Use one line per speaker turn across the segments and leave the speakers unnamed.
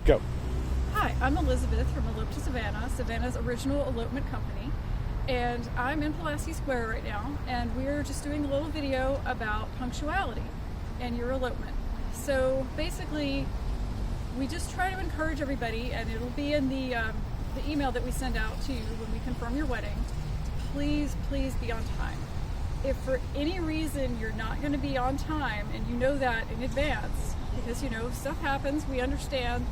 Go.
Hi, I'm Elizabeth from Elope to Savannah, Savannah's original elopement company. And I'm in Pulaski Square right now, and we're just doing a little video about punctuality and your elopement. So basically, we just try to encourage everybody, and it'll be in the email that we send out to you when we confirm your wedding, to please be on time. If for any reason you're not going to be on time, and you know that in advance, because stuff happens, we understand,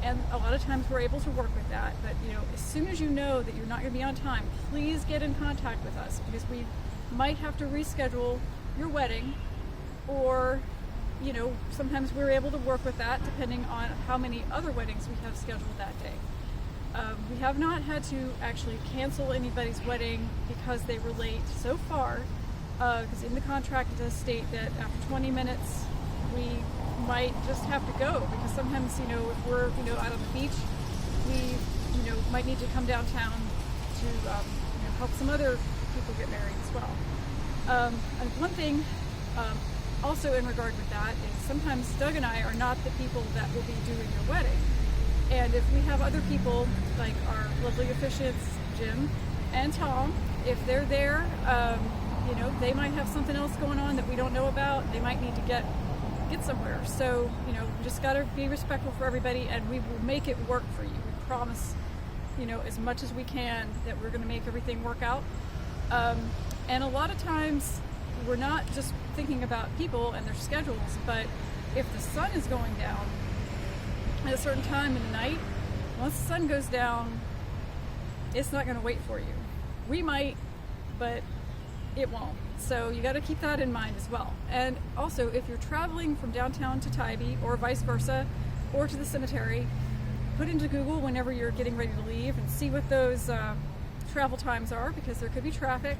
and a lot of times we're able to work with that, but as soon as you know that you're not going to be on time, please get in contact with us, because we might have to reschedule your wedding, or sometimes we're able to work with that depending on how many other weddings we have scheduled that day. We have not had to actually cancel anybody's wedding because they were late so far, because in the contract it does state that after 20 minutes we might just have to go, because sometimes if we're out on the beach, we might need to come downtown to help some other people get married as well. And one thing also in regard with that is sometimes Doug and I are not the people that will be doing your wedding, and if we have other people like our lovely officiants Jim and Tom, if they're there, they might have something else going on that we don't know about. They might need to get somewhere. So, we just got to be respectful for everybody, and we will make it work for you. We promise, as much as we can, that we're going to make everything work out. And a lot of times, we're not just thinking about people and their schedules, but if the sun is going down at a certain time in the night, once the sun goes down, it's not going to wait for you. We might, but it won't. So you got to keep that in mind as well. And also, if you're traveling from downtown to Tybee or vice versa, or to the cemetery, put into Google whenever you're getting ready to leave and see what those travel times are, because there could be traffic,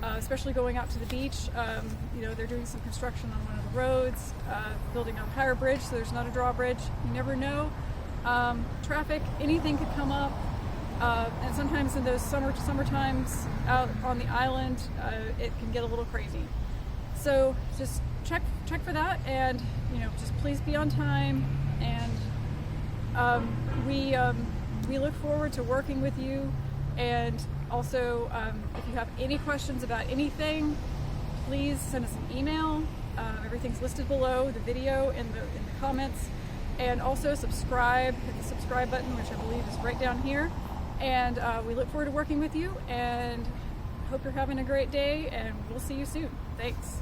especially going out to the beach. They're doing some construction on one of the roads, building a higher bridge, so there's not a drawbridge. You never know. Traffic, anything could come up. And sometimes in those summer times out on the island, it can get a little crazy. So just check for that, and just please be on time. And we look forward to working with you. And also, if you have any questions about anything, please send us an email. Everything's listed below the video in the comments. And also subscribe. Hit the subscribe button, which I believe is right down here. And we look forward to working with you, and hope you're having a great day, and we'll see you soon. Thanks.